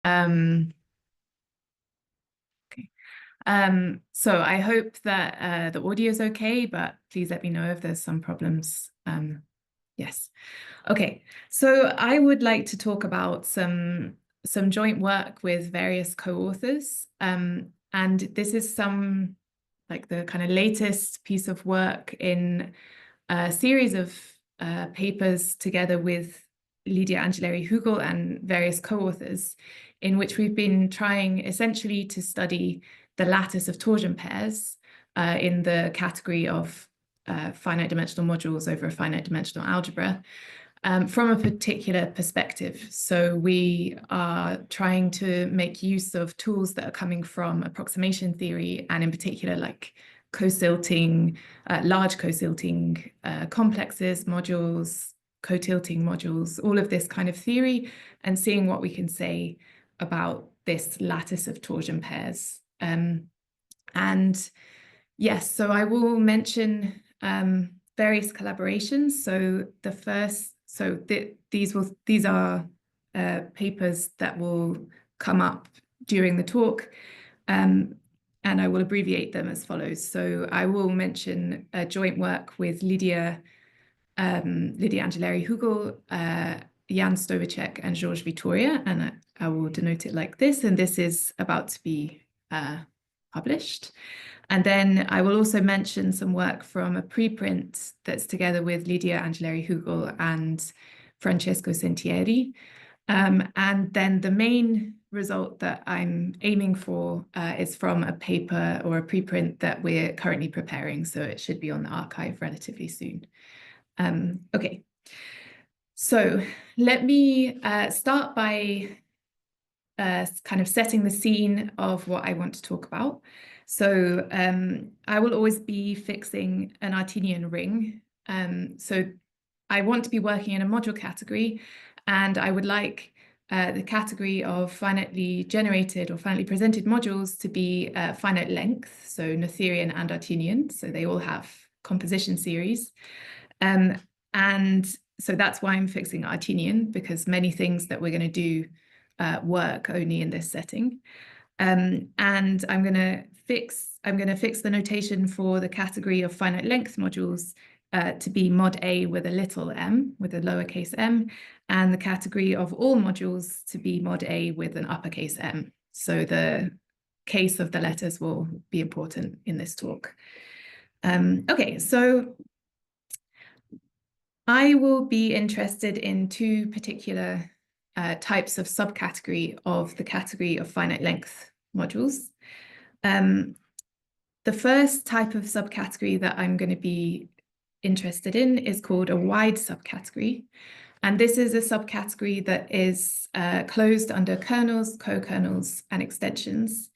Um, okay. So I hope that the audio is okay, but please let me know if there's some problems. Yes. Okay. So I would like to talk about some joint work with various co-authors. And this is some like the kind of latest piece of work in a series of papers together with Lydia Angeleri-Hugel and various co-authors, in which we've been trying essentially to study the lattice of torsion pairs in the category of finite dimensional modules over a finite dimensional algebra from a particular perspective. So we are trying to make use of tools that are coming from approximation theory, and in particular like co-silting, large co-silting complexes, modules, co-tilting modules, all of this kind of theory, and seeing what we can say about this lattice of torsion pairs. And yes, so I will mention various collaborations. So the first, these are papers that will come up during the talk, and I will abbreviate them as follows. So I will mention a joint work with Lydia Angeleri-Hugel, Jan Stovacek, and Georges Vitoria, and I will denote it like this, and this is about to be published. And then I will also mention some work from a preprint that's together with Lydia Angeleri-Hugel and Francesco Sentieri. And then the main result that I'm aiming for is from a paper or a preprint that we're currently preparing. So it should be on the archive relatively soon. Okay, so let me start by kind of setting the scene of what I want to talk about. So I will always be fixing an Artinian ring. So I want to be working in a module category, and I would like the category of finitely generated or finitely presented modules to be finite length, so Noetherian and Artinian, so they all have composition series. And so that's why I'm fixing Artinian, because many things that we're going to do work only in this setting. And I'm going to fix the notation for the category of finite length modules to be mod A with a little m, with a lowercase m, and the category of all modules to be mod A with an uppercase m. So the case of the letters will be important in this talk. Okay, so I will be interested in two particular types of subcategory of the category of finite length modules. The first type of subcategory that I'm going to be interested in is called a wide subcategory. And this is a subcategory that is closed under kernels, co-kernels, and extensions.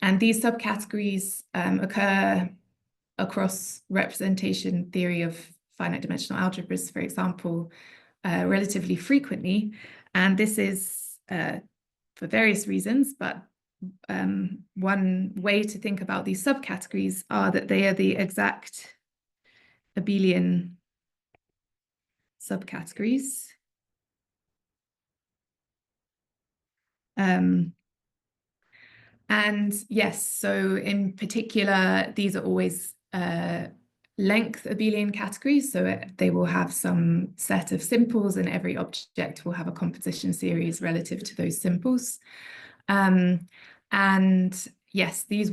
And these subcategories occur across representation theory of finite dimensional algebras, for example, relatively frequently. And this is for various reasons, but one way to think about these subcategories are that they are the exact abelian subcategories. And yes, so in particular, these are always length abelian categories. So they will have some set of simples, and every object will have a composition series relative to those simples. And yes, these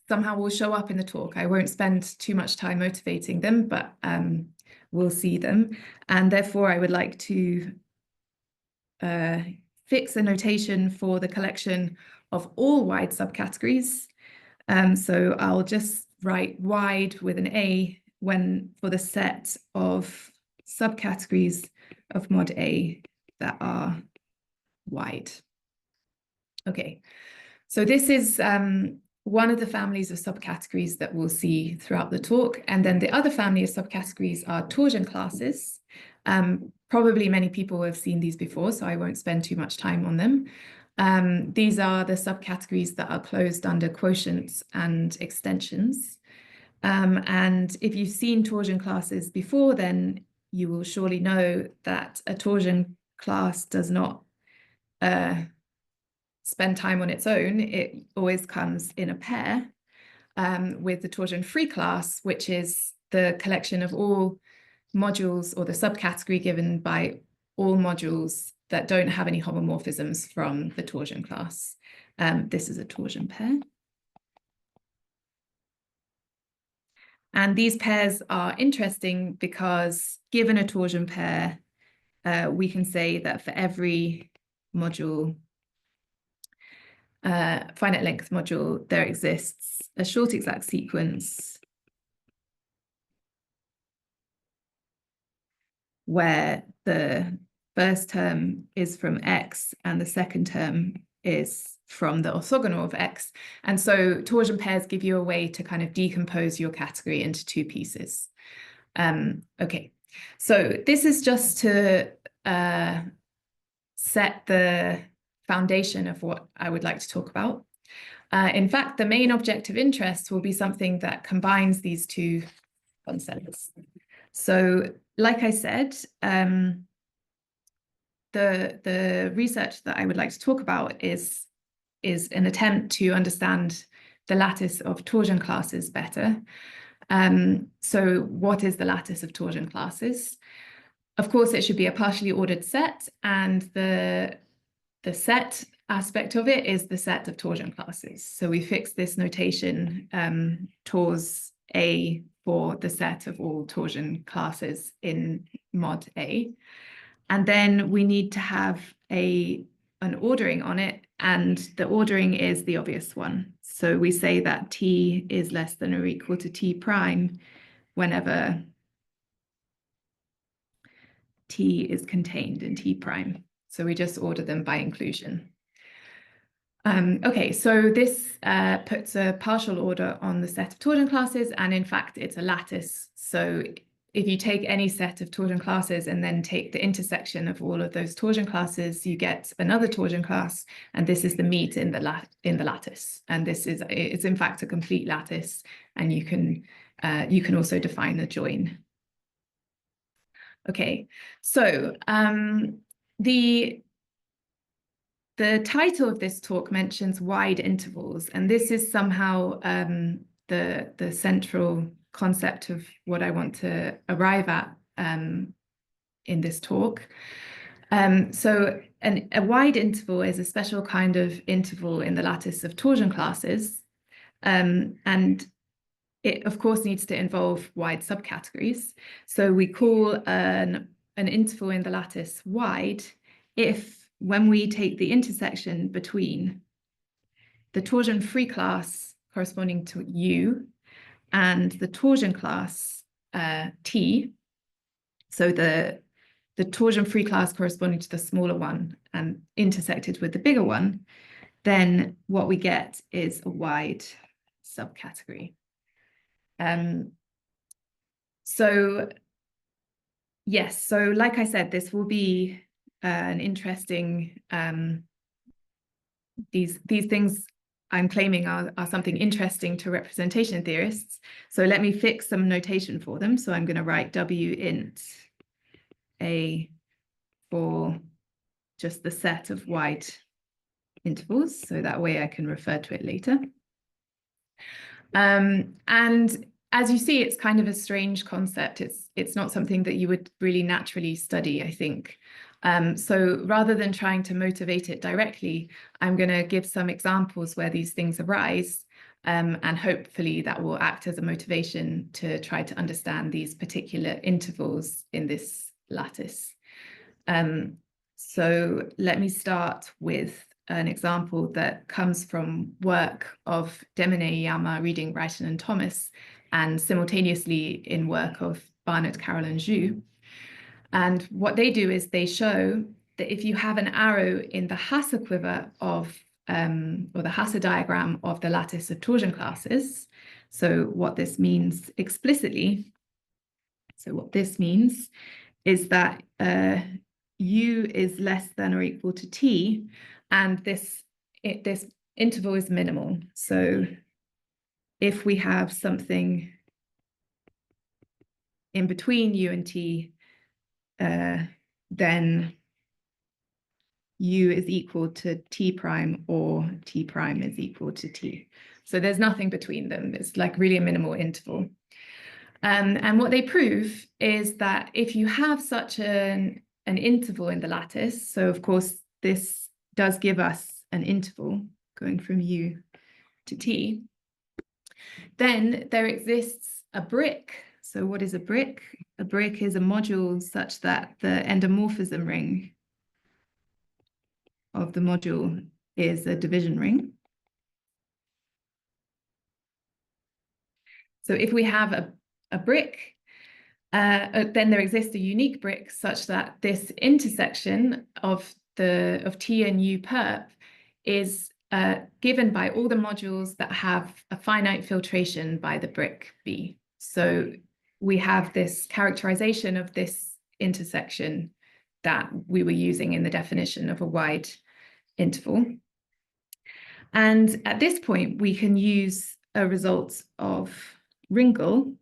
somehow will show up in the talk. I won't spend too much time motivating them, but we'll see them. And therefore, I would like to fix a notation for the collection of all wide subcategories. So I'll just write wide with an A for the set of subcategories of mod A that are wide. Okay, so this is one of the families of subcategories that we'll see throughout the talk. And then the other family of subcategories are torsion classes. Probably many people have seen these before, so I won't spend too much time on them. These are the subcategories that are closed under quotients and extensions. And if you've seen torsion classes before, then you will surely know that a torsion class does not spend time on its own, it always comes in a pair with the torsion-free class, which is the collection of all modules or the subcategory given by all modules that don't have any homomorphisms from the torsion class. This is a torsion pair. And these pairs are interesting because given a torsion pair, we can say that for every module, finite length module, there exists a short exact sequence where the first term is from X and the second term is from the orthogonal of X. And so torsion pairs give you a way to kind of decompose your category into two pieces. Okay, so this is just to set the foundation of what I would like to talk about. In fact, the main object of interest will be something that combines these two concepts. So, like I said, the research that I would like to talk about is an attempt to understand the lattice of torsion classes better. So what is the lattice of torsion classes? Of course, it should be a partially ordered set, and the set aspect of it is the set of torsion classes. So we fix this notation tors A for the set of all torsion classes in mod A. And then we need to have an ordering on it, and the ordering is the obvious one. So we say that T is less than or equal to T prime whenever T is contained in T prime. So we just order them by inclusion. Okay, so this puts a partial order on the set of torsion classes, and in fact, it's a lattice. So if you take any set of torsion classes and then take the intersection of all of those torsion classes, you get another torsion class, and this is the meet in the lattice. And this is it's in fact a complete lattice, and you can also define a join. Okay, so the title of this talk mentions wide intervals, and this is somehow the central concept of what I want to arrive at in this talk. So a wide interval is a special kind of interval in the lattice of torsion classes, and it, of course, needs to involve wide subcategories. So we call an interval in the lattice wide if, when we take the intersection between the torsion-free class corresponding to U and the torsion class T, so the torsion-free class corresponding to the smaller one and intersected with the bigger one, then what we get is a wide subcategory. So yes, so like I said, this will be an interesting, these things I'm claiming are something interesting to representation theorists. So let me fix some notation for them. So I'm going to write W int A for just the set of wide intervals. So that way I can refer to it later. And as you see, it's kind of a strange concept. It's not something that you would really naturally study, I think. So rather than trying to motivate it directly, I'm going to give some examples where these things arise, and hopefully that will act as a motivation to try to understand these particular intervals in this lattice. So let me start with an example that comes from work of Demine, Yama, Reading, Brighton, and Thomas, and simultaneously in work of Barnett, Carroll, and Zhu. And what they do is they show that if you have an arrow in the Hasse quiver of, or the Hasse diagram of the lattice of torsion classes, so what this means explicitly, so what this means is that U is less than or equal to T, and this interval is minimal. So if we have something in between U and T, then u is equal to t prime or t prime is equal to t. So there's nothing between them. It's like really a minimal interval. And what they prove is that if you have such an interval in the lattice, so of course this does give us an interval going from u to t, then there exists a brick. So what is a brick? A brick is a module such that the endomorphism ring of the module is a division ring. So if we have a brick, then there exists a unique brick such that this intersection of t and u perp is given by all the modules that have a finite filtration by the brick B. So we have this characterization of this intersection that we were using in the definition of a wide interval. And at this point, we can use a result of Ringel,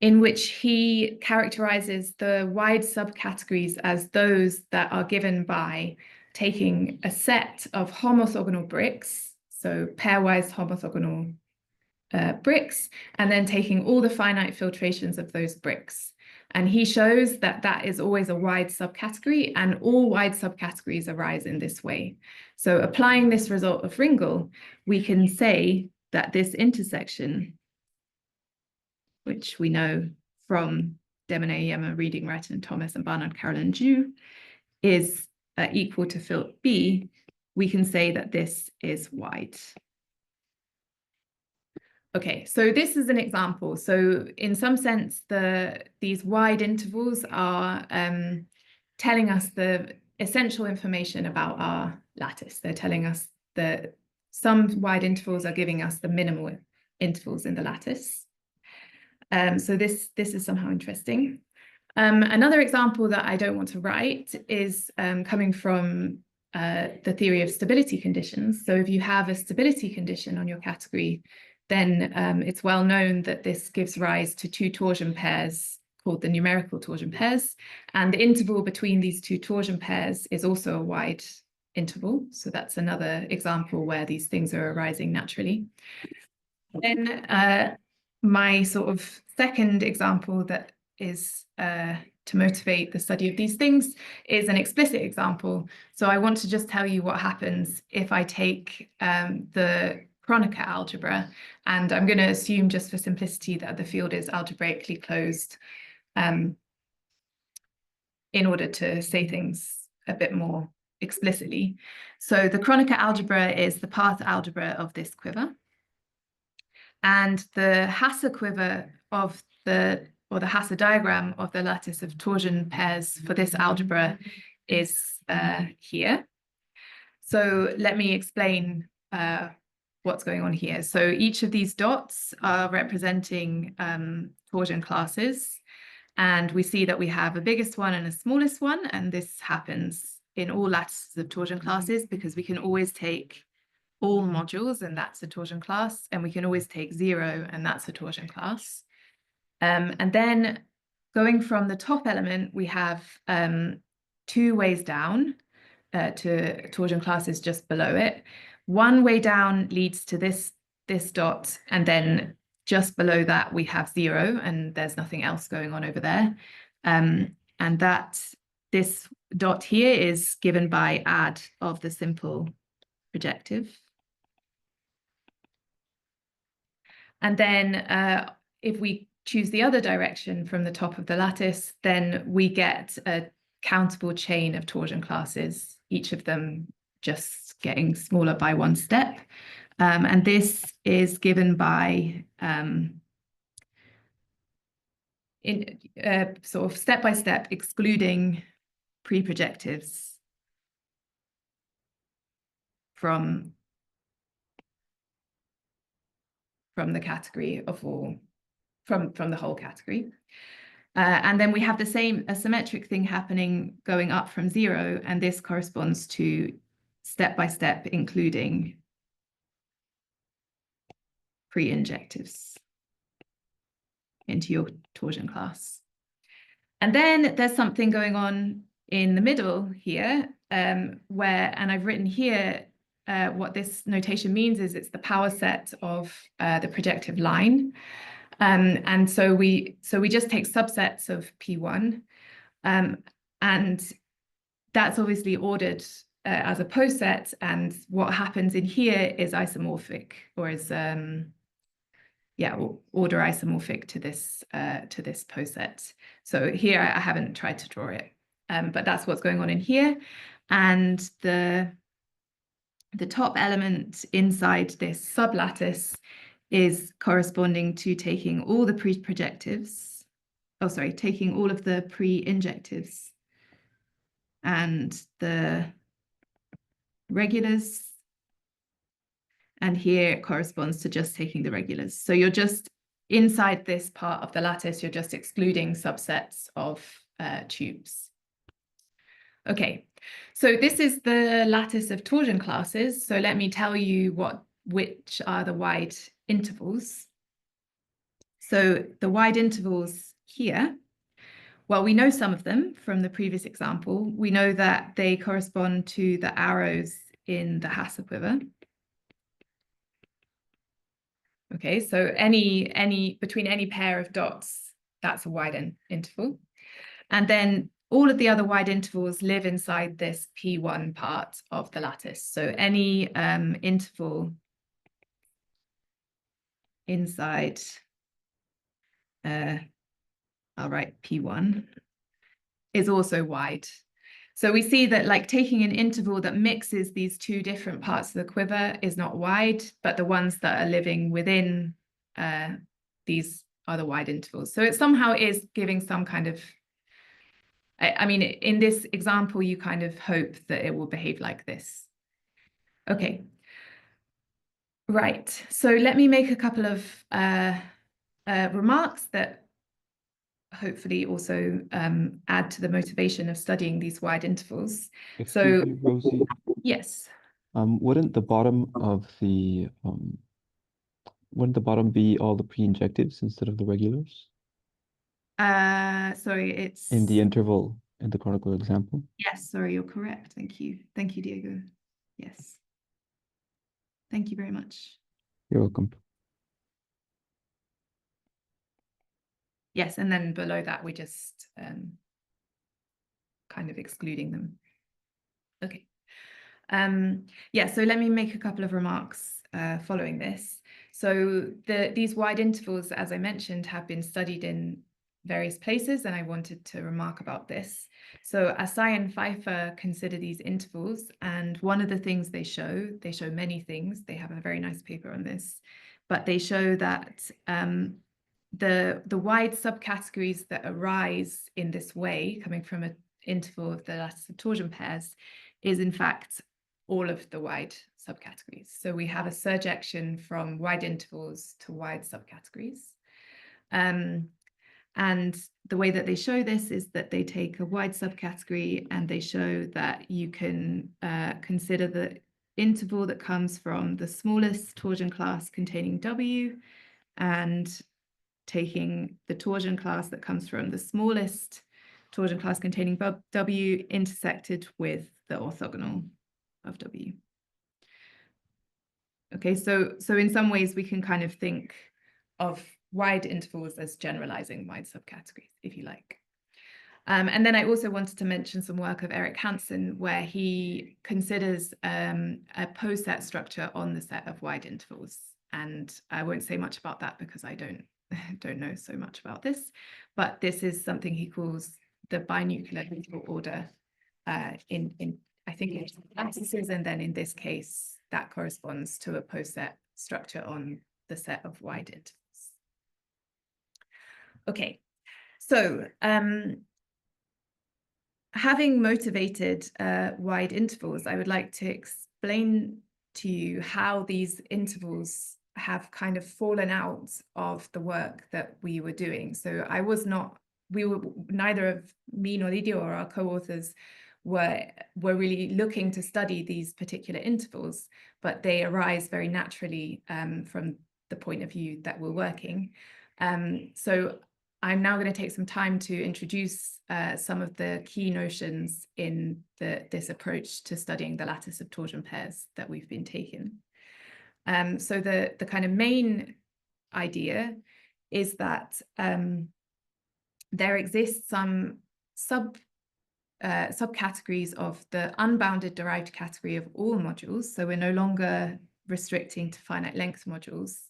in which he characterizes the wide subcategories as those that are given by taking a set of homorthogonal bricks, so pairwise homorthogonal bricks, and then taking all the finite filtrations of those bricks. And he shows that that is always a wide subcategory, and all wide subcategories arise in this way. So applying this result of Ringel, we can say that this intersection, which we know from Demonnet, Yema, Reading, Retton, Thomas, and Barnard, Carolyn, Jew, is equal to filt B, we can say that this is wide. Okay, so this is an example. So in some sense, these wide intervals are telling us the essential information about our lattice. They're telling us that some wide intervals are giving us the minimal intervals in the lattice. So this is somehow interesting. Another example that I don't want to write is coming from the theory of stability conditions. So if you have a stability condition on your category, then it's well known that this gives rise to two torsion pairs called the numerical torsion pairs. And the interval between these two torsion pairs is also a wide interval. So that's another example where these things are arising naturally. Then my sort of second example that is to motivate the study of these things is an explicit example. So I want to just tell you what happens if I take the Kronecker algebra, and I'm going to assume just for simplicity that the field is algebraically closed in order to say things a bit more explicitly. So the Kronecker algebra is the path algebra of this quiver. And the Hasse quiver of the Hasse diagram of the lattice of torsion pairs for this algebra is here. So let me explain what's going on here. So each of these dots are representing torsion classes. And we see that we have a biggest one and a smallest one. And this happens in all lattices of torsion classes because we can always take all modules, and that's a torsion class. And we can always take 0, and that's a torsion class. And then going from the top element, we have 2 ways down to torsion classes just below it. One way down leads to this dot, and then just below that we have 0, and there's nothing else going on over there. And that this dot here is given by add of the simple projective. And then if we choose the other direction from the top of the lattice, then we get a countable chain of torsion classes, each of them just getting smaller by 1 step. And this is given by sort of step-by-step excluding pre-projectives from the category of all, from the whole category. And then we have the same asymmetric thing happening going up from 0, and this corresponds to step-by-step including pre-injectives into your torsion class. And then there's something going on in the middle here, where, and I've written here, what this notation means is it's the power set of the projective line. And so we just take subsets of P1, and that's obviously ordered as a poset, and what happens in here is isomorphic, or is order isomorphic to this poset. So here I haven't tried to draw it, but that's what's going on in here. And the top element inside this sublattice is corresponding to taking all the pre-projectives, taking all of the pre-injectives and the regulars. And here it corresponds to just taking the regulars. So you're just inside this part of the lattice, you're just excluding subsets of tubes. Okay, so this is the lattice of torsion classes. So let me tell you which are the wide intervals. So the wide intervals here, well, we know some of them from the previous example. We know that they correspond to the arrows in the Hasse-quiver. Okay, so between any pair of dots, that's a wide interval. And then all of the other wide intervals live inside this P1 part of the lattice. So any interval inside, I'll write P1, is also wide. So we see that, like, taking an interval that mixes these two different parts of the quiver is not wide, but the ones that are living within these are the wide intervals. So it somehow is giving some kind of, I mean, in this example, you kind of hope that it will behave like this. Okay. Right. So let me make a couple of remarks that hopefully also add to the motivation of studying these wide intervals. Excuse me, Rosie. Yes. Wouldn't the bottom be all the pre-injectives instead of the regulars? Sorry, it's in the interval in the chronicle example. Yes, sorry, you're correct. Thank you. Thank you, Diego. Yes. Thank you very much. You're welcome. Yes, and then below that, we're just kind of excluding them. Okay. Yeah, so let me make a couple of remarks following this. So these wide intervals, as I mentioned, have been studied in various places, and I wanted to remark about this. So Asai and Pfeiffer consider these intervals, and one of the things they show many things. They have a very nice paper on this, but they show that the wide subcategories that arise in this way, coming from an interval of the lattice of torsion pairs, is in fact all of the wide subcategories. So we have a surjection from wide intervals to wide subcategories. And the way that they show this is that they take a wide subcategory and they show that you can consider the interval that comes from the smallest torsion class containing W, and taking the torsion class that comes from the smallest torsion class containing W intersected with the orthogonal of W. Okay, so in some ways we can kind of think of wide intervals as generalizing wide subcategories, if you like. And then I also wanted to mention some work of Erik Hansen, where he considers a poset structure on the set of wide intervals. And I won't say much about that because I don't know so much about this, but this is something he calls the binuclear interval order in I think it's lattices, and then in this case that corresponds to a poset structure on the set of wide intervals. Okay, so having motivated wide intervals, I would like to explain to you how these intervals have kind of fallen out of the work that we were doing. So neither of me nor Lidio or our co-authors were really looking to study these particular intervals, but they arise very naturally from the point of view that we're working. So I'm now going to take some time to introduce some of the key notions in this approach to studying the lattice of torsion pairs that we've been taking. So the kind of main idea is that there exists some subcategories of the unbounded derived category of all modules. So we're no longer restricting to finite length modules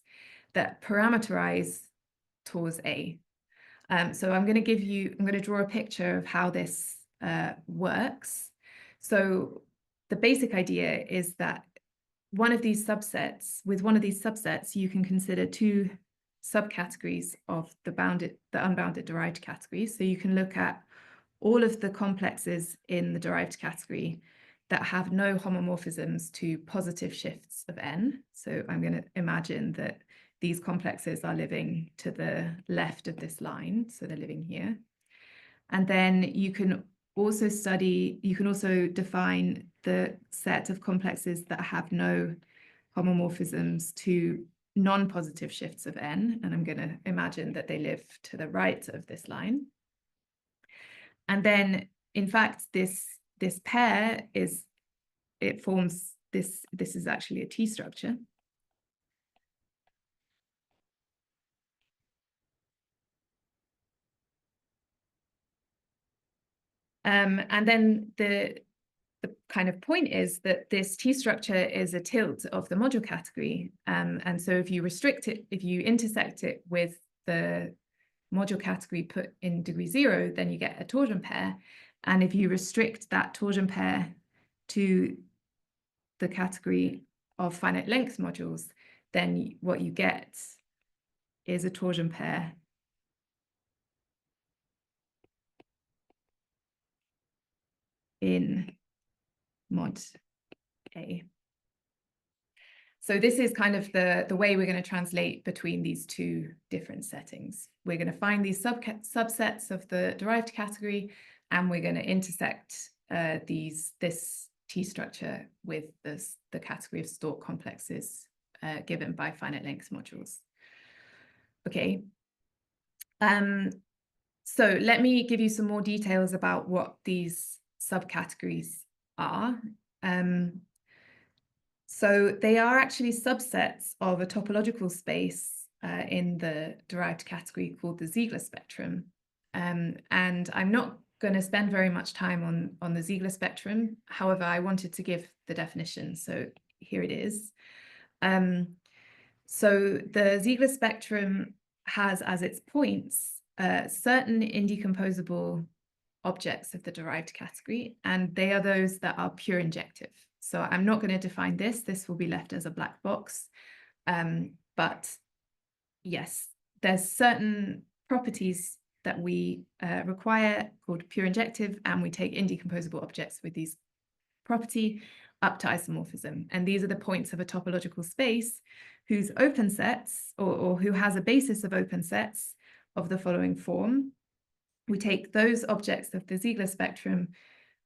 that parameterize TORS A. So I'm going to draw a picture of how this works. So the basic idea is that with one of these subsets, you can consider two subcategories of the unbounded derived category. So you can look at all of the complexes in the derived category that have no homomorphisms to positive shifts of n. So I'm going to imagine that these complexes are living to the left of this line. So they're living here. And then you can also define the set of complexes that have no homomorphisms to non-positive shifts of n. And I'm going to imagine that they live to the right of this line. And then, in fact, this pair forms this is actually a T structure. And then the kind of point is that this T structure is a tilt of the module category. And so if you restrict it, if you intersect it with the module category put in degree 0, then you get a torsion pair. And if you restrict that torsion pair to the category of finite length modules, then what you get is a torsion pair in mod A. So this is kind of the way we're going to translate between these two different settings. We're going to find these subsets of the derived category, and we're going to intersect this T structure with the category of Stork complexes given by finite length modules. Okay. So let me give you some more details about what these subcategories are. So they are actually subsets of a topological space in the derived category called the Ziegler spectrum. And I'm not going to spend very much time on the Ziegler spectrum. However, I wanted to give the definition. So here it is. So the Ziegler spectrum has as its points certain indecomposable objects of the derived category, and they are those that are pure injective. So I'm not going to define this. This will be left as a black box. But yes, there's certain properties that we require called pure injective, and we take indecomposable objects with these property up to isomorphism. And these are the points of a topological space whose open sets, or who has a basis of open sets of the following form. We take those objects of the Ziegler spectrum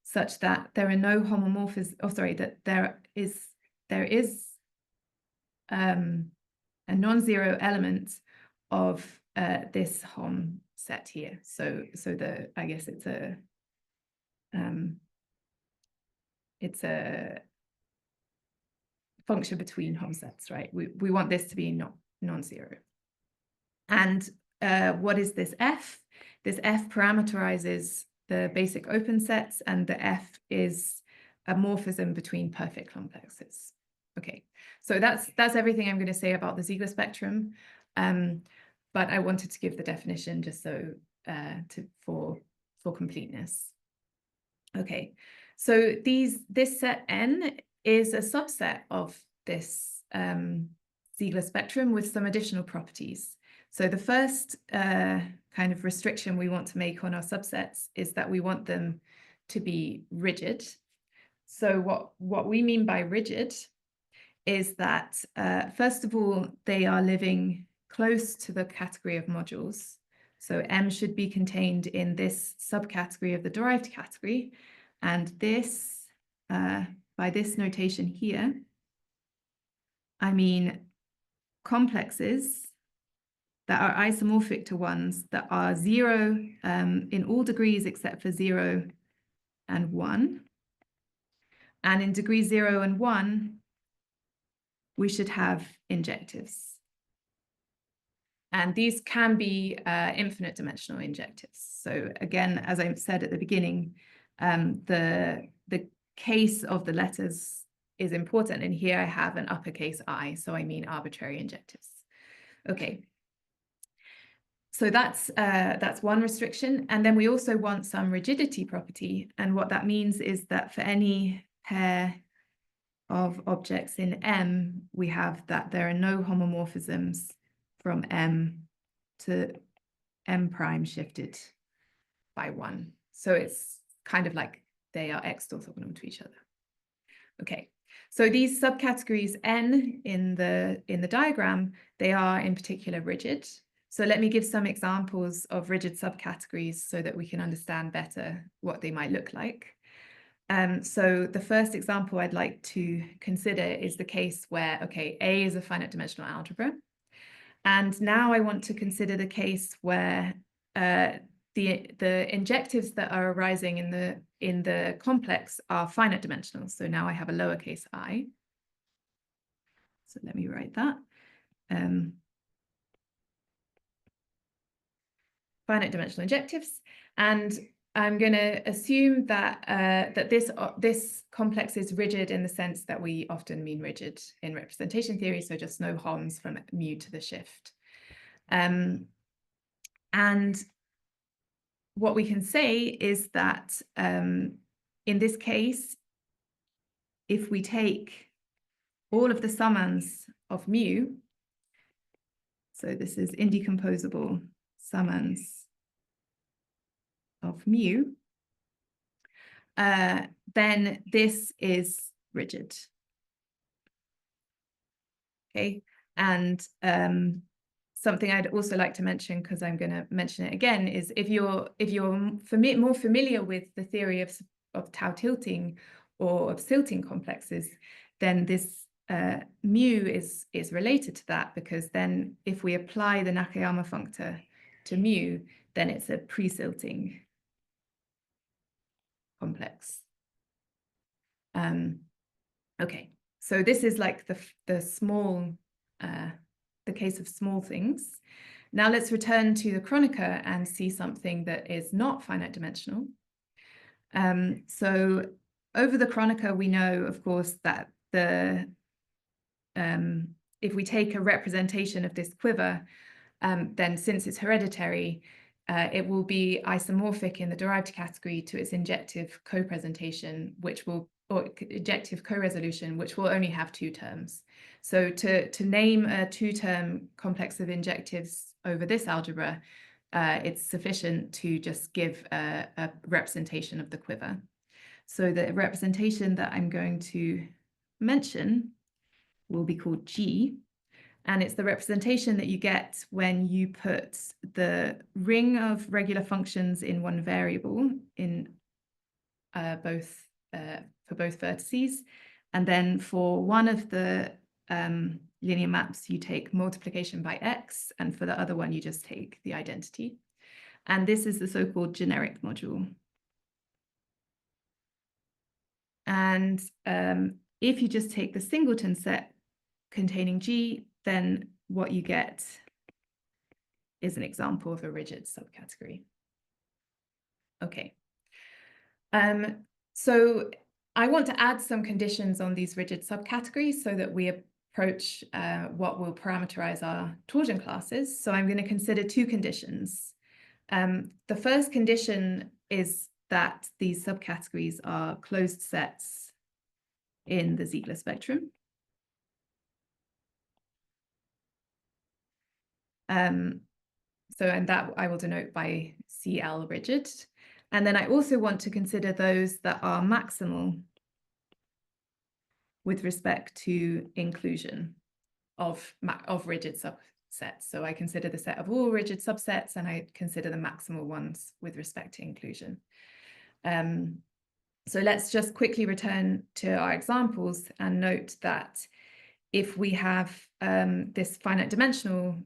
such that there are no homomorphisms, that there is a non-zero element of this Hom set here. So I guess it's a function between Hom sets, right? We want this to be non-zero. And what is this F? This F parameterizes the basic open sets, and the F is a morphism between perfect complexes. Okay, so that's everything I'm going to say about the Ziegler spectrum. But I wanted to give the definition just so for completeness. Okay, so this set N is a subset of this Ziegler spectrum with some additional properties. So the first kind of restriction we want to make on our subsets is that we want them to be rigid. So what we mean by rigid is that, first of all, they are living close to the category of modules. So M should be contained in this subcategory of the derived category. And this, by this notation here, I mean complexes that are isomorphic to ones that are 0 in all degrees except for 0 and 1. And in degrees 0 and 1, we should have injectives. And these can be infinite dimensional injectives. So again, as I said at the beginning, the case of the letters is important. And here I have an uppercase I, so I mean arbitrary injectives. Okay. So that's one restriction. And then we also want some rigidity property. And what that means is that for any pair of objects in M, we have that there are no homomorphisms from M to M prime shifted by 1. So it's kind of like they are X orthogonal to each other. Okay, so these subcategories N in the diagram, they are in particular rigid. So let me give some examples of rigid subcategories so that we can understand better what they might look like. So the first example I'd like to consider is the case where, okay, A is a finite dimensional algebra. And now I want to consider the case where the injectives that are arising in the complex are finite dimensional. So now I have a lowercase I. So let me write that. Finite dimensional injectives. And I'm going to assume that that this complex is rigid in the sense that we often mean rigid in representation theory, so just no HOMs from mu to the shift. And what we can say is that in this case, if we take all of the summands of mu, so this is indecomposable summands of mu, then this is rigid. Okay, and something I'd also like to mention, because I'm going to mention it again, is if you're more familiar with the theory of tau tilting or of silting complexes, then this mu is related to that, because then if we apply the Nakayama functor to mu, then it's a pre-silting complex. Okay, so this is like the small, the case of small things. Now let's return to the Kronecker and see something that is not finite dimensional. So over the Kronecker, we know, of course, that if we take a representation of this quiver, then since it's hereditary, it will be isomorphic in the derived category to its injective co-presentation, or injective co-resolution, which will only have 2 terms. So to name a 2-term complex of injectives over this algebra, it's sufficient to just give a representation of the quiver. So the representation that I'm going to mention will be called G. And it's the representation that you get when you put the ring of regular functions in one variable in for both vertices. And then for one of the linear maps, you take multiplication by x. And for the other one, you just take the identity. And this is the so-called generic module. And if you just take the singleton set containing G, then what you get is an example of a rigid subcategory. Okay. So I want to add some conditions on these rigid subcategories so that we approach what will parameterize our torsion classes. So I'm going to consider 2 conditions. The first condition is that these subcategories are closed sets in the Ziegler spectrum. And that I will denote by CL rigid. And then I also want to consider those that are maximal with respect to inclusion of rigid subsets. So I consider the set of all rigid subsets, and I consider the maximal ones with respect to inclusion. So let's just quickly return to our examples and note that if we have this finite dimensional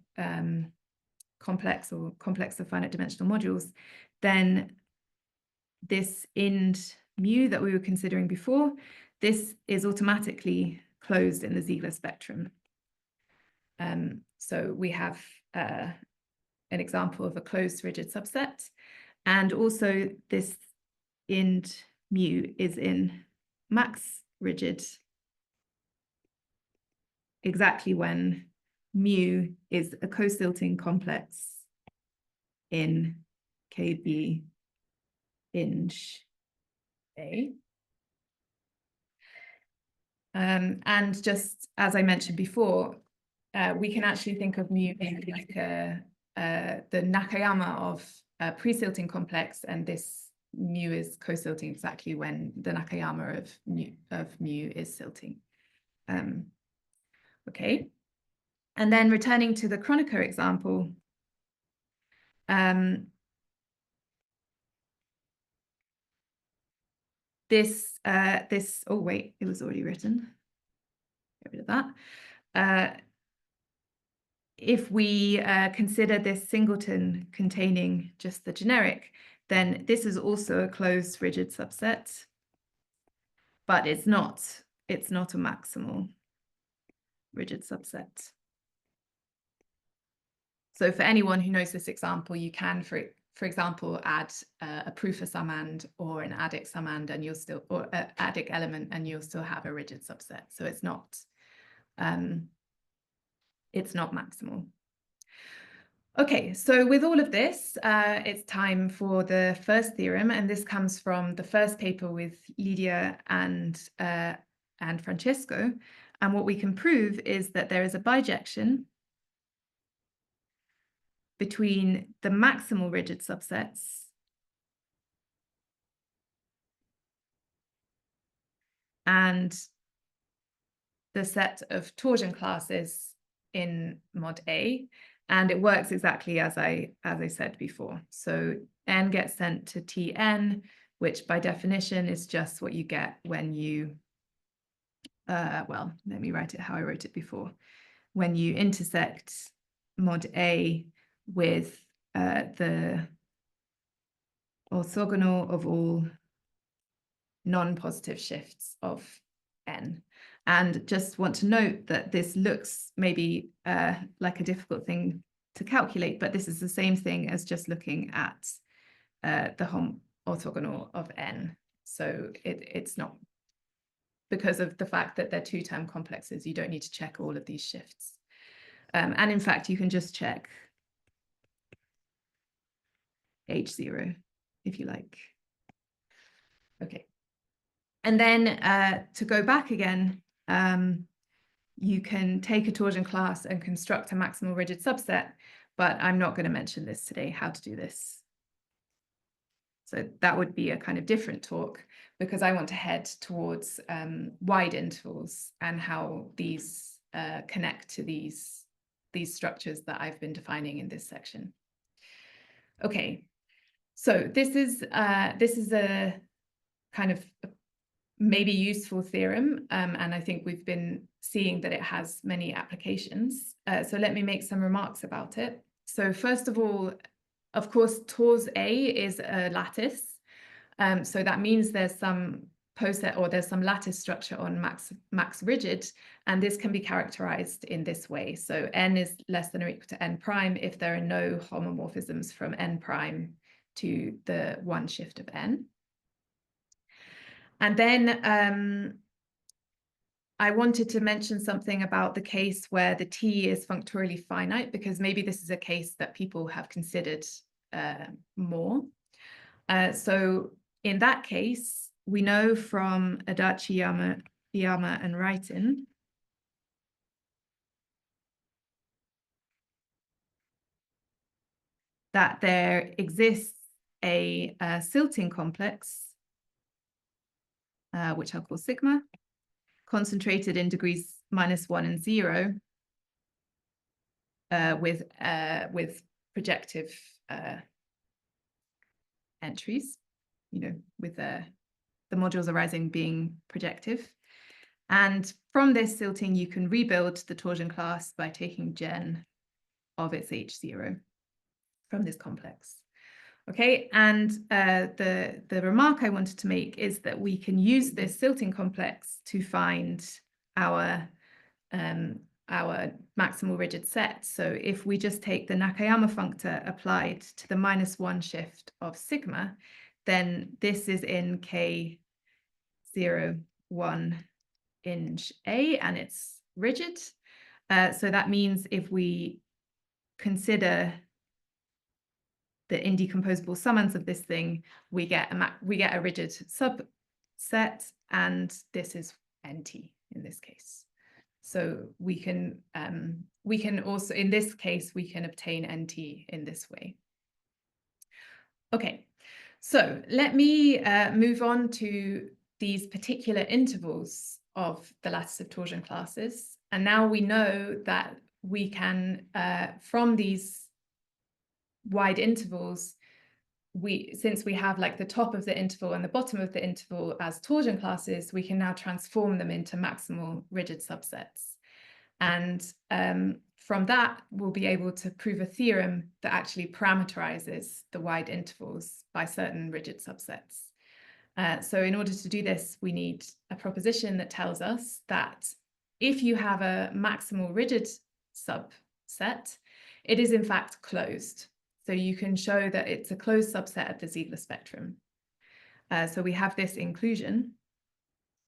complex or complex of finite dimensional modules, then this ind mu that we were considering before, this is automatically closed in the Ziegler spectrum. So we have an example of a closed rigid subset, and also this ind mu is in max rigid exactly when mu is a co-silting complex in KB ing A. And just as I mentioned before, we can actually think of mu being like the Nakayama of a pre-silting complex, and this mu is co-silting exactly when the Nakayama of mu is silting. Okay, and then returning to the Kronecker example, oh wait, it was already written. Get rid of that. If we consider this singleton containing just the generic, then this is also a closed rigid subset, but it's not a maximal rigid subset. So for anyone who knows this example, you can, for example, add a proof of summand or an adic summand, and you'll still, or an adic element, and you'll still have a rigid subset. So it's not maximal. Okay, so with all of this, it's time for the first theorem, and this comes from the first paper with Lydia and Francesco. And what we can prove is that there is a bijection between the maximal rigid subsets and the set of torsion classes in mod A, and it works exactly as I said before. So n gets sent to Tn, which by definition is just what you get when you, well, let me write it how I wrote it before. When you intersect mod A with the orthogonal of all non-positive shifts of n. And just want to note that this looks maybe like a difficult thing to calculate, but this is the same thing as just looking at the orthogonal of n. So it's not, because of the fact that they're two-term complexes, you don't need to check all of these shifts. And in fact, you can just check H0 if you like. Okay. And then to go back again, you can take a torsion class and construct a maximal rigid subset, but I'm not going to mention this today, how to do this. So that would be a kind of different talk, because I want to head towards wide intervals and how these connect to these structures that I've been defining in this section. Okay, so this is a kind of maybe useful theorem, and I think we've been seeing that it has many applications. So let me make some remarks about it. So first of all, of course, tors A is a lattice. So that means there's some poset, or there's some lattice structure on max rigid, and this can be characterized in this way. So n is less than or equal to n prime if there are no homomorphisms from n prime to the one shift of n. And then I wanted to mention something about the case where the T is functorially finite, because maybe this is a case that people have considered more. So in that case, we know from Adachi, Yama, and Wrighton that there exists a silting complex, which I'll call sigma, concentrated in degrees -1 and 0, with projective entries, with the modules arising being projective. And from this silting, you can rebuild the torsion class by taking gen of its H0. from this complex. Okay, and the remark I wanted to make is that we can use this silting complex to find our maximal rigid set. So if we just take the Nakayama functor applied to the -1 shift of sigma, then this is in K0, 1 inch A, and it's rigid. So that means if we consider the indecomposable summands of this thing, we get a rigid subset, and this is NT in this case. So we can also, in this case, we can obtain NT in this way. Okay, so let me move on to these particular intervals of the lattice of torsion classes. And now we know that we can, from these wide intervals, since we have like the top of the interval and the bottom of the interval as torsion classes, we can now transform them into maximal rigid subsets. And from that, we'll be able to prove a theorem that actually parameterizes the wide intervals by certain rigid subsets. So in order to do this, we need a proposition that tells us that if you have a maximal rigid subset, it is in fact closed. So you can show that it's a closed subset of the Ziegler spectrum. So we have this inclusion.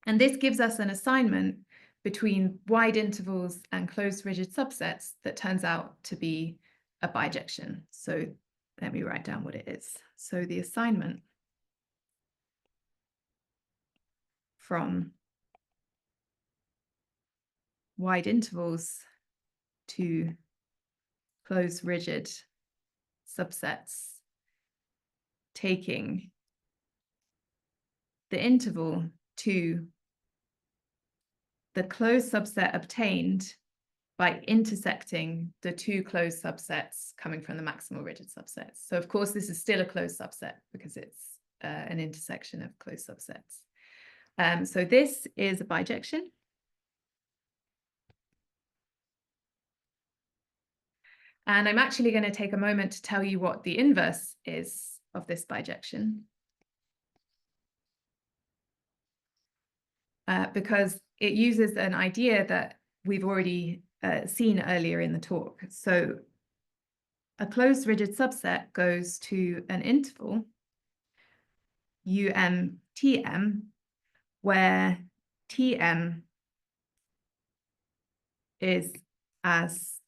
And this gives us an assignment between wide intervals and closed rigid subsets that turns out to be a bijection. So let me write down what it is. So the assignment from wide intervals to closed rigid subsets, taking the interval to the closed subset obtained by intersecting the two closed subsets coming from the maximal rigid subsets. So of course, this is still a closed subset because it's an intersection of closed subsets. So this is a bijection. And I'm actually going to take a moment to tell you what the inverse is of this bijection. Because it uses an idea that we've already seen earlier in the talk. So a closed rigid subset goes to an interval, Tm, where Tm is as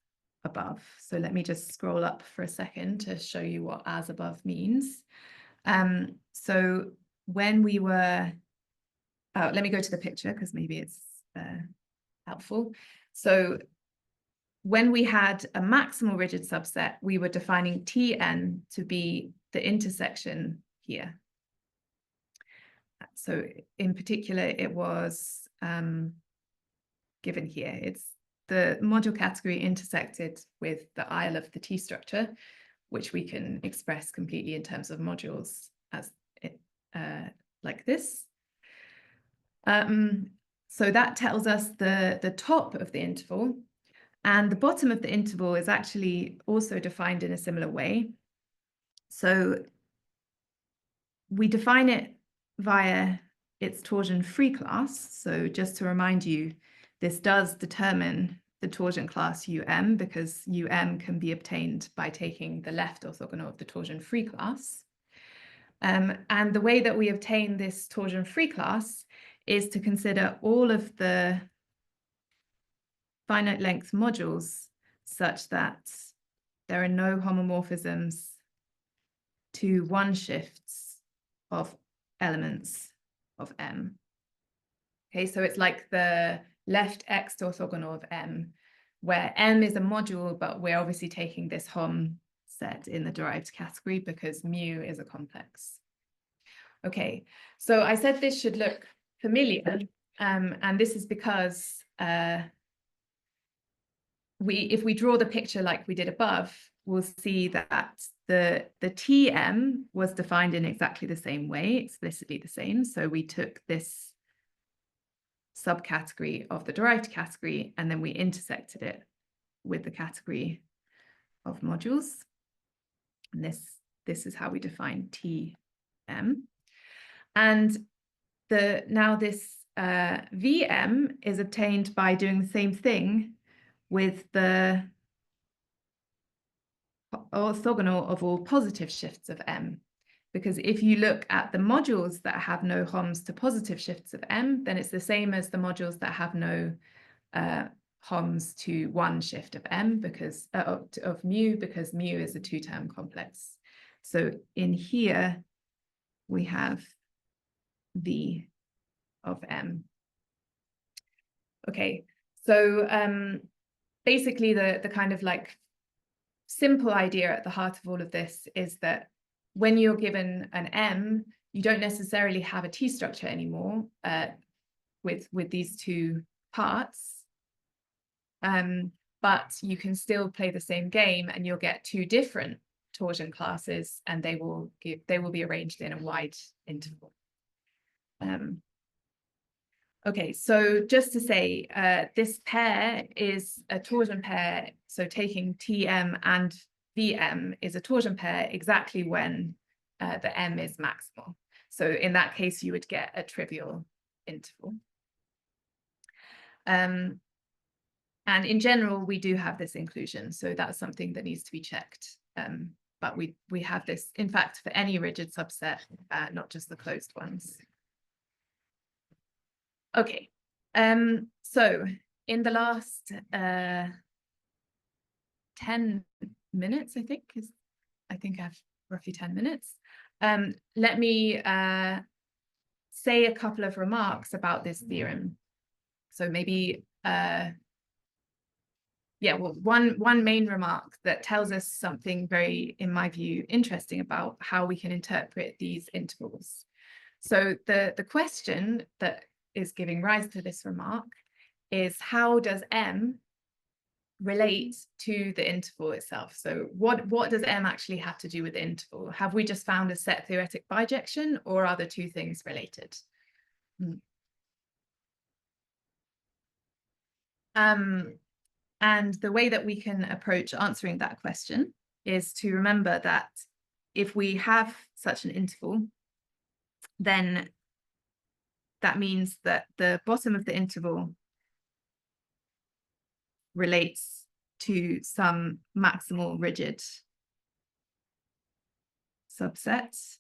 above. So let me just scroll up for a second to show you what as above means. So when we were, let me go to the picture because maybe it's helpful. So when we had a maximal rigid subset, we were defining Tn to be the intersection here. So in particular, it was given here. It's the module category intersected with the aisle of the T structure, which we can express completely in terms of modules as it, like this. So that tells us the top of the interval, and the bottom of the interval is actually also defined in a similar way. So we define it via its torsion-free class. So just to remind you, this does determine the torsion class UM because UM can be obtained by taking the left orthogonal of the torsion-free class. And the way that we obtain this torsion-free class is to consider all of the finite length modules such that there are no homomorphisms to one shifts of elements of M. Okay, so it's like the left X orthogonal of M, where M is a module, but we're obviously taking this Hom set in the derived category because mu is a complex. Okay, so I said this should look familiar, and this is because if we draw the picture like we did above, we'll see that the Tm was defined in exactly the same way, explicitly the same. So we took this subcategory of the derived category, and then we intersected it with the category of modules. And this is how we define Tm. And now this Vm is obtained by doing the same thing with the orthogonal of all positive shifts of M. Because if you look at the modules that have no Homs to positive shifts of M, then it's the same as the modules that have no Homs to one shift of M because of mu, because mu is a two-term complex. So in here we have V of M. Okay, so basically the kind of like simple idea at the heart of all of this is that when you're given an M, you don't necessarily have a T structure anymore with these two parts, but you can still play the same game and you'll get two different torsion classes, and they will be arranged in a wide interval. Okay, so just to say, this pair is a torsion pair. So taking Tm and Vm is a torsion pair exactly when the M is maximal. So in that case, you would get a trivial interval. And in general, we do have this inclusion. So that's something that needs to be checked. But we have this, in fact, for any rigid subset, not just the closed ones. Okay, so in the last 10 minutes, I think I have roughly 10 minutes. Let me say a couple of remarks about this theorem. So maybe, yeah, well, one main remark that tells us something very, in my view, interesting about how we can interpret these intervals. So the question that is giving rise to this remark is, how does M relate to the interval itself? So what does M actually have to do with the interval? Have we just found a set theoretic bijection, or are the two things related? And the way that we can approach answering that question is to remember that if we have such an interval, then that means that the bottom of the interval relates to some maximal rigid subset.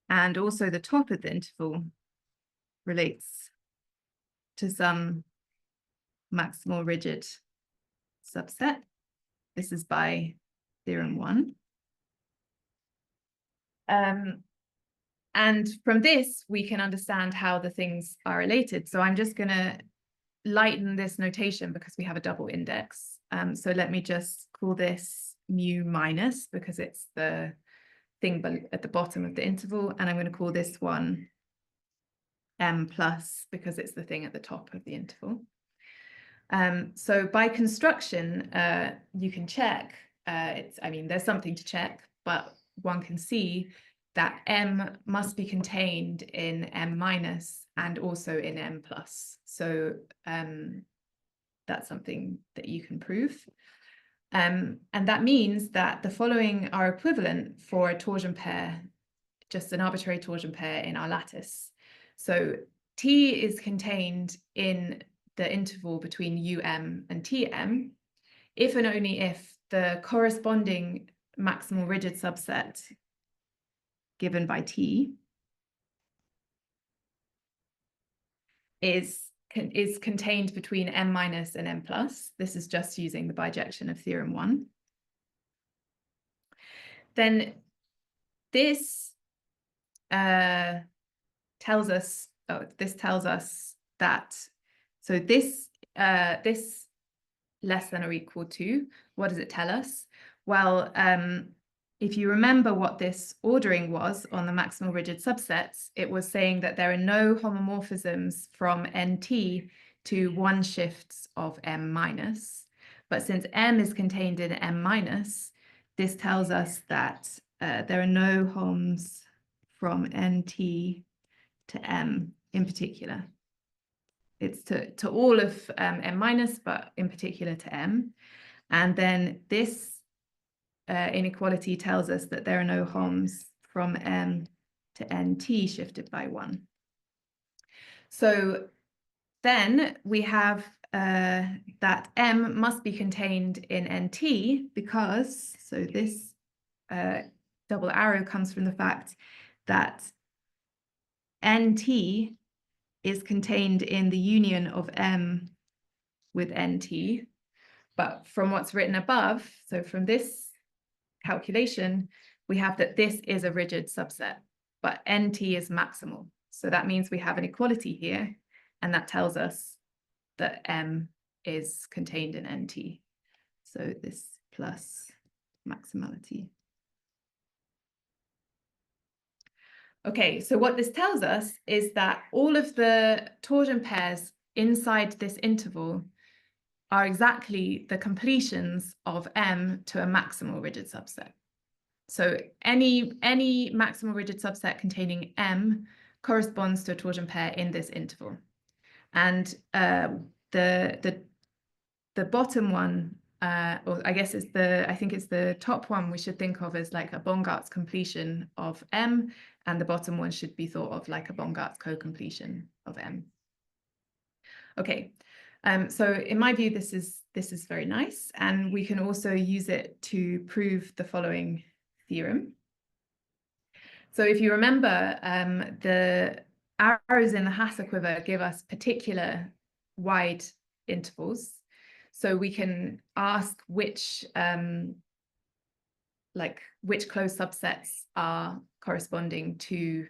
And also the top of the interval relates to some maximal rigid subset. This is by theorem 1. And from this, we can understand how the things are related. So I'm just going to lighten this notation because we have a double index. So let me just call this mu minus because it's the thing at the bottom of the interval. And I'm going to call this one m plus because it's the thing at the top of the interval. So by construction, you can check. I mean, there's something to check, but one can see that M must be contained in M minus and also in M plus. So that's something that you can prove. And that means that the following are equivalent for a torsion pair, just an arbitrary torsion pair in our lattice. So T is contained in the interval between UM and TM, if and only if the corresponding maximal rigid subset given by T is contained between M minus and M plus. This is just using the bijection of theorem 1. Then this tells us that, so this less than or equal to, what does it tell us? Well, if you remember what this ordering was on the maximal rigid subsets, it was saying that there are no homomorphisms from NT to one shifts of M minus. But since M is contained in M minus, this tells us that there are no homs from NT to M in particular. It's to all of M minus, but in particular to M. And then this inequality tells us that there are no Homs from M to NT shifted by 1. So then we have that M must be contained in NT because, so this double arrow comes from the fact that NT is contained in the union of M with NT. But from what's written above, so from this calculation, we have that this is a rigid subset, but NT is maximal. So that means we have an equality here, and that tells us that M is contained in NT. So this plus maximality. Okay, so what this tells us is that all of the torsion pairs inside this interval are exactly the completions of M to a maximal rigid subset. So any maximal rigid subset containing M corresponds to a torsion pair in this interval. And the bottom one, or I guess it's I think it's the top one we should think of as like a Bongart's completion of M, and the bottom one should be thought of like a Bongart's co-completion of M. Okay, so in my view, this is very nice, and we can also use it to prove the following theorem. So if you remember, the arrows in the Hasse quiver give us particular wide intervals. So we can ask which closed subsets are corresponding to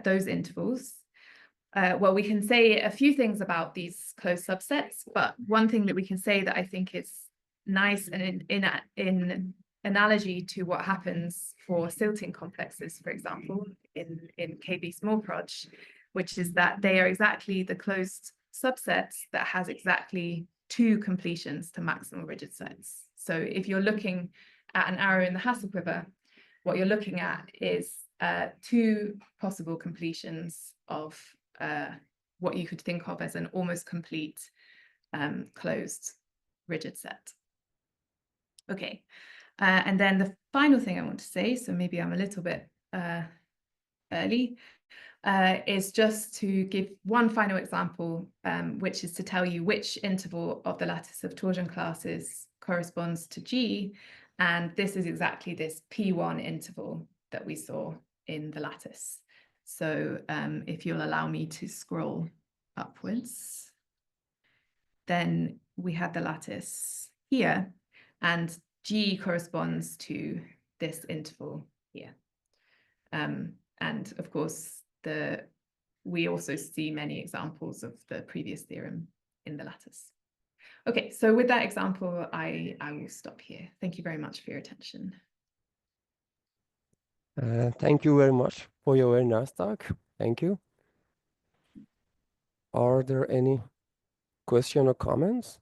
those intervals. Well, we can say a few things about these closed subsets, but one thing that we can say that I think is nice and in analogy to what happens for silting complexes, for example, in KB small proj, which is that they are exactly the closed subsets that has exactly 2 completions to maximal rigid sets. So if you're looking at an arrow in the Hasse quiver, what you're looking at is 2 possible completions of what you could think of as an almost complete closed rigid set. Okay, and then the final thing I want to say, so maybe I'm a little bit early, is just to give one final example, which is to tell you which interval of the lattice of torsion classes corresponds to G, and this is exactly this P1 interval that we saw in the lattice. So if you'll allow me to scroll upwards, then we have the lattice here, and G corresponds to this interval here. And of course, we also see many examples of the previous theorem in the lattice. Okay, so with that example, I will stop here. Thank you very much for your attention. Thank you very much for your very nice talk. Thank you. Are there any questions or comments?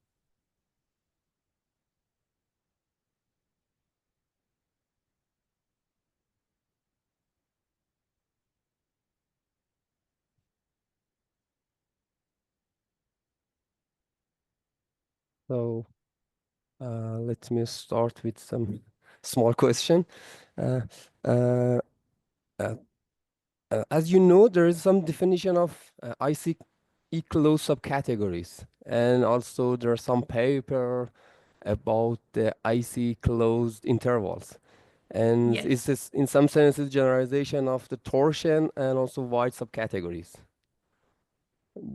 So let me start with some small question. As you know, there is some definition of IC closed subcategories, and also there are some paper about the IC closed intervals. And Yes. it's this, in some senses, generalization of the torsion and also wide subcategories.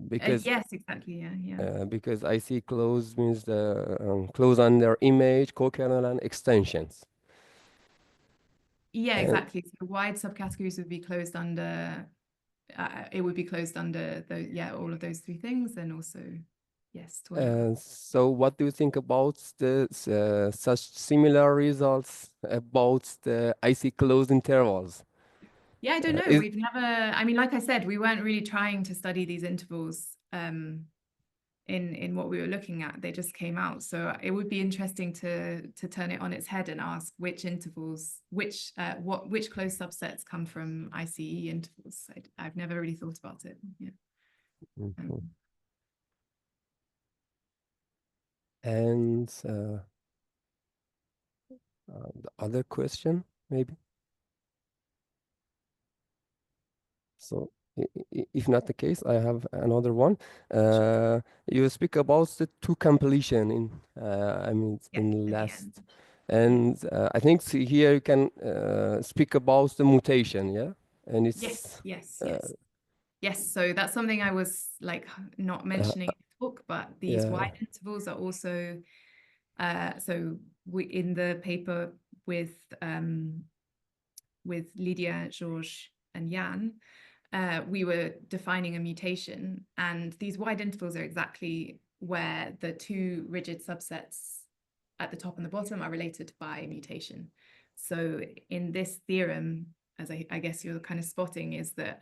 Because yes, exactly. Yeah. because IC closed means the closed under image, co-kernel, and extensions. Yeah, And exactly. So wide subcategories would be closed under. It would be closed under all of those 3 things, and also yes. so what do you think about the such similar results about the IC closed intervals? Yeah, I don't know. We've never, I mean, like I said, we weren't really trying to study these intervals in what we were looking at. They just came out. So it would be interesting to turn it on its head and ask which intervals, which closed subsets come from ICE intervals. I've never really thought about it. Yeah. And The other question, maybe. So if not the case, I have another one. You speak about the two completion in, I mean, Yeah, in at the last, end. and I think here you can speak about the mutation, yeah? And it's, Yes, so that's something I was like not mentioning in the talk, but these yeah. wide intervals are also so we in the paper with Lydia, Georges, and Jan, we were defining a mutation, and these wide intervals are exactly where the two rigid subsets at the top and the bottom are related by mutation. So in this theorem, as I guess you're kind of spotting, is that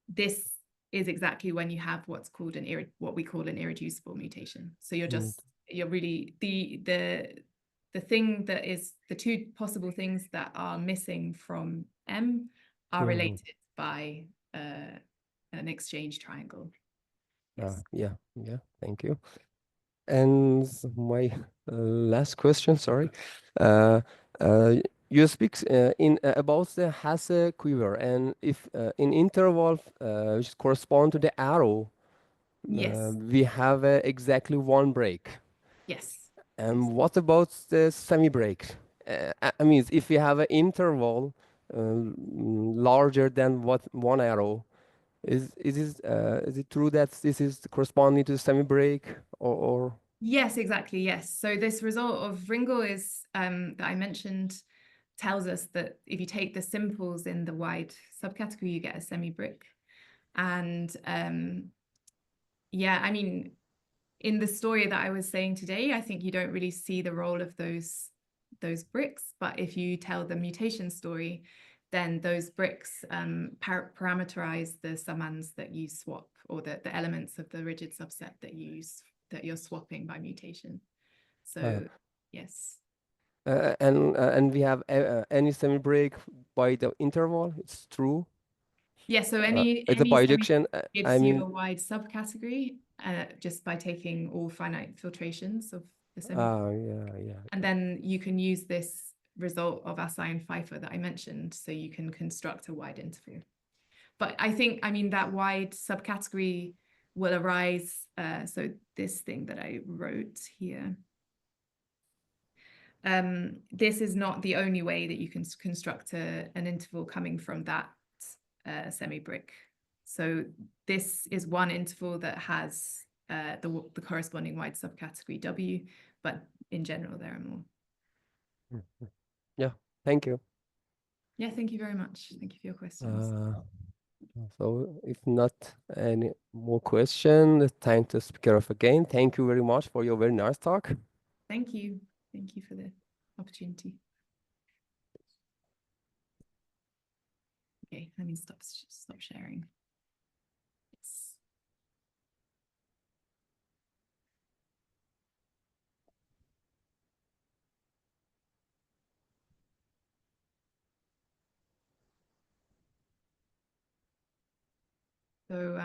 this is exactly when you have what's called what we call an irreducible mutation. So you're really the thing that is the two possible things that are missing from M are related by an exchange triangle. Yes. Yeah, thank you. And my last question, sorry. You speak in about the Hasse quiver, and if in interval which correspond to the arrow, Yes. we have exactly one break. Yes. And what about the semi break? I mean, if we have an interval larger than what one arrow, is it true that this is corresponding to semi break or? Yes, exactly. Yes. So this result of Ringel is that I mentioned tells us that if you take the simples in the wide subcategory, you get a semi-brick. And yeah, I mean, in the story that I was saying today, I think you don't really see the role of those bricks. But if you tell the mutation story, then those bricks parameterize the summands that you swap, or the elements of the rigid subset that you're swapping by mutation. So yes. And we have any semi break by the interval. It's true. Yeah, so It's a bijection. I gives you mean, a wide subcategory just by taking all finite filtrations of the semi. yeah. And then you can use this result of Assay and Pfeiffer that I mentioned, so you can construct a wide interval. But I think, I mean, that wide subcategory will arise. So this thing that I wrote here. This is not the only way that you can construct an interval coming from that semi-brick. So this is one interval that has the corresponding wide subcategory W, but in general, there are more. yeah, thank you. Yeah, thank you very much. Thank you for your questions. So if not any more question, it's time to speak off again. Thank you very much for your very nice talk. Thank you. Thank you for the opportunity. Okay, let me stop sharing. Yes. So